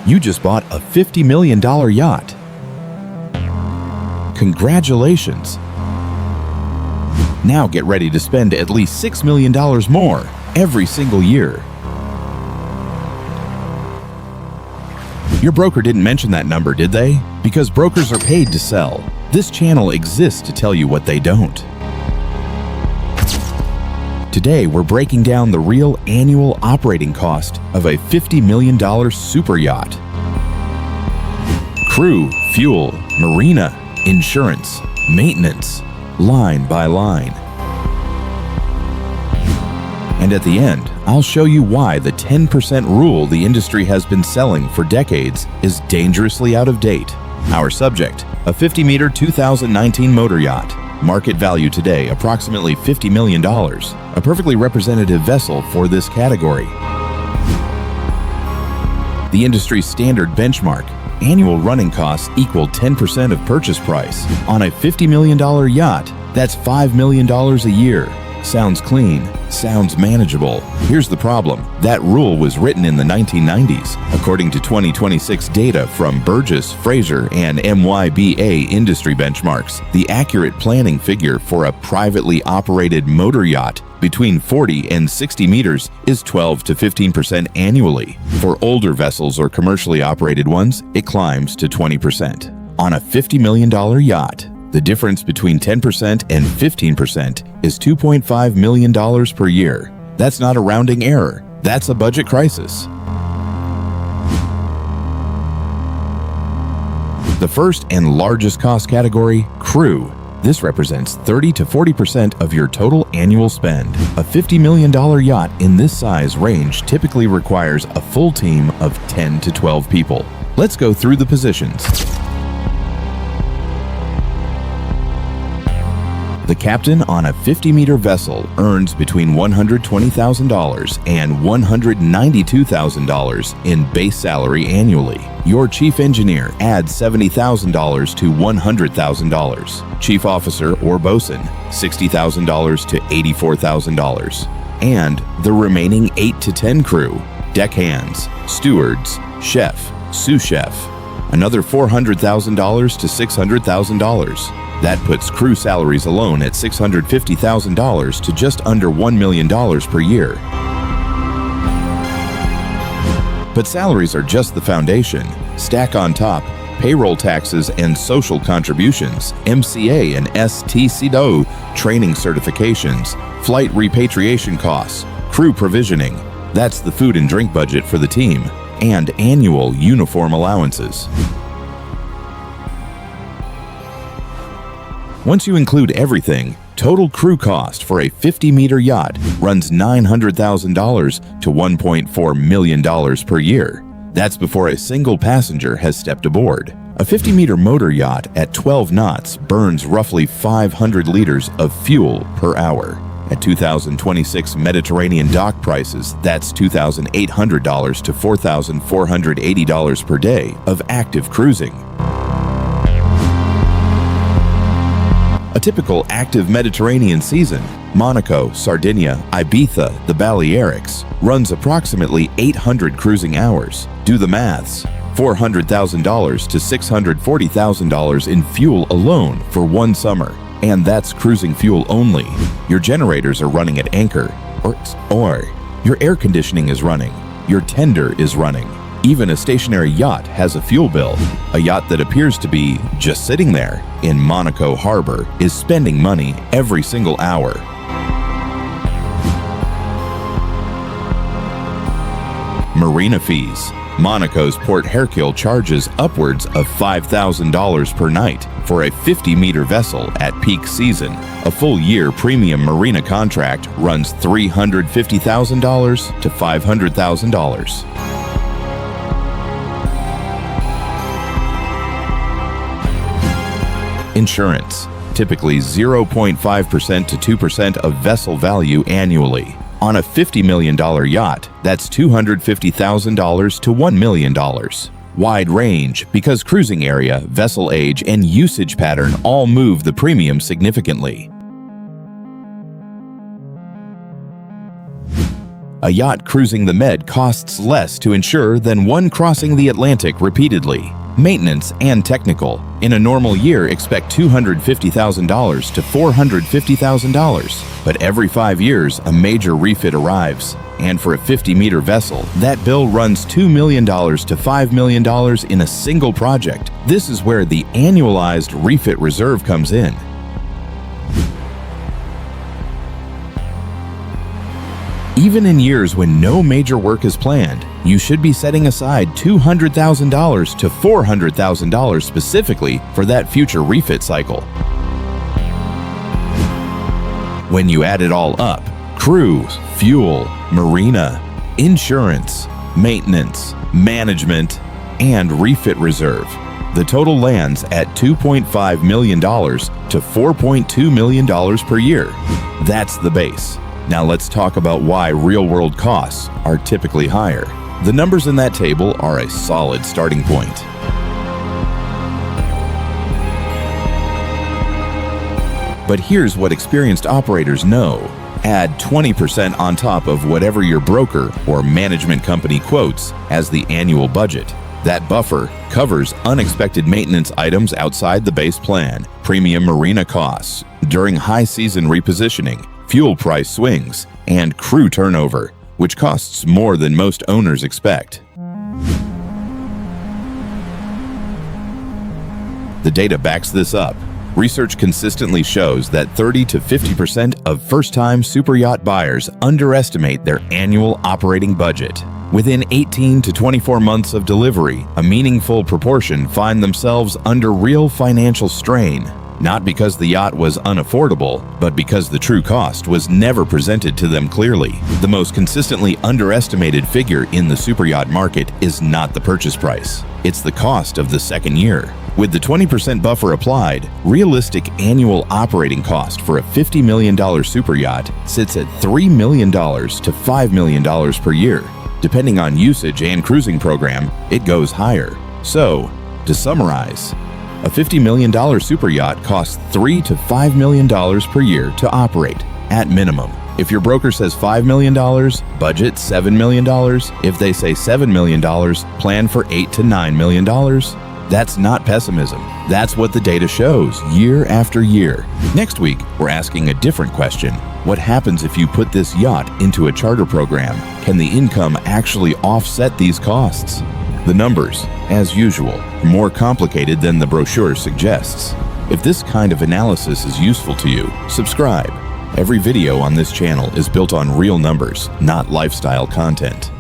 You just bought a $50 million yacht. Congratulations! Now get ready to spend at least $6 million more every single year. Your broker didn't mention that number, did they? Because brokers are paid to sell. This channel exists to tell you what they don't. Today, we're breaking down the real annual operating cost of a $50 million super yacht. Crew, fuel, marina, insurance, maintenance, line by line. And at the end, I'll show you why the 10% rule the industry has been selling for decades is dangerously out of date. Our subject, a 50-meter 2019 motor yacht. Market value today, approximately $50 million. A perfectly representative vessel for this category. The industry's standard benchmark, annual running costs equal 10% of purchase price. On a $50 million yacht, that's $5 million a year. Sounds clean, sounds manageable. Here's the problem. That rule was written in the 1990s. According to 2026 data from Burgess, Fraser, and MYBA industry benchmarks, the accurate planning figure for a privately operated motor yacht between 40 and 60 meters is 12 to 15% annually. For older vessels or commercially operated ones, it climbs to 20%. On a $50 million yacht, the difference between 10% and 15% is $2.5 million per year. That's not a rounding error. That's a budget crisis. The first and largest cost category, crew. This represents 30 to 40% of your total annual spend. A $50 million yacht in this size range typically requires a full team of 10 to 12 people. Let's go through the positions. The captain on a 50-meter vessel earns between $120,000 and $192,000 in base salary annually. Your chief engineer adds $70,000 to $100,000. Chief officer or bosun, $60,000 to $84,000. And the remaining 8 to 10 crew, deckhands, stewards, chef, sous chef, another $400,000 to $600,000. That puts crew salaries alone at $650,000 to just under $1 million per year. But salaries are just the foundation. Stack on top payroll taxes and social contributions, MCA and STCDO training certifications, flight repatriation costs, crew provisioning. That's the food and drink budget for the team, and annual uniform allowances. Once you include everything, total crew cost for a 50-meter yacht runs $900,000 to $1.4 million per year. That's before a single passenger has stepped aboard. A 50-meter motor yacht at 12 knots burns roughly 500 liters of fuel per hour. At 2026 Mediterranean dock prices, that's $2,800 to $4,480 per day of active cruising. A typical active Mediterranean season, Monaco, Sardinia, Ibiza, the Balearics, runs approximately 800 cruising hours. Do the maths. $400,000 to $640,000 in fuel alone for one summer. And that's cruising fuel only. Your generators are running at anchor, or your air conditioning is running, your tender is running. Even a stationary yacht has a fuel bill. A yacht that appears to be just sitting there in Monaco Harbor is spending money every single hour. Marina fees. Monaco's Port Hercule charges upwards of $5,000 per night for a 50-meter vessel at peak season. A full-year premium marina contract runs $350,000 to $500,000. Insurance, typically 0.5% to 2% of vessel value annually. On a $50 million yacht, that's $250,000 to $1 million. Wide range because cruising area, vessel age, and usage pattern all move the premium significantly. A yacht cruising the Med costs less to insure than one crossing the Atlantic repeatedly. Maintenance and technical. In a normal year, expect $250,000 to $450,000. But every 5 years, a major refit arrives. And for a 50-meter vessel, that bill runs $2 million to $5 million in a single project. This is where the annualized refit reserve comes in. Even in years when no major work is planned, you should be setting aside $200,000 to $400,000 specifically for that future refit cycle. When you add it all up, crew, fuel, marina, insurance, maintenance, management, and refit reserve, the total lands at $2.5 million to $4.2 million per year. That's the base. Now let's talk about why real-world costs are typically higher. The numbers in that table are a solid starting point. But here's what experienced operators know. Add 20% on top of whatever your broker or management company quotes as the annual budget. That buffer covers unexpected maintenance items outside the base plan, premium marina costs during high season repositioning, fuel price swings, and crew turnover, which costs more than most owners expect. The data backs this up. Research consistently shows that 30 to 50% of first-time superyacht buyers underestimate their annual operating budget. Within 18 to 24 months of delivery, a meaningful proportion find themselves under real financial strain. Not because the yacht was unaffordable, but because the true cost was never presented to them clearly. The most consistently underestimated figure in the superyacht market is not the purchase price. It's the cost of the second year. With the 20% buffer applied, realistic annual operating cost for a $50 million superyacht sits at $3 million to $5 million per year. Depending on usage and cruising program, it goes higher. So, to summarize, a $50 million superyacht costs $3 to $5 million per year to operate, at minimum. If your broker says $5 million, budget $7 million. If they say $7 million, plan for $8 to $9 million. That's not pessimism. That's what the data shows year after year. Next week, we're asking a different question. What happens if you put this yacht into a charter program? Can the income actually offset these costs? The numbers, as usual, are more complicated than the brochure suggests. If this kind of analysis is useful to you, subscribe. Every video on this channel is built on real numbers, not lifestyle content.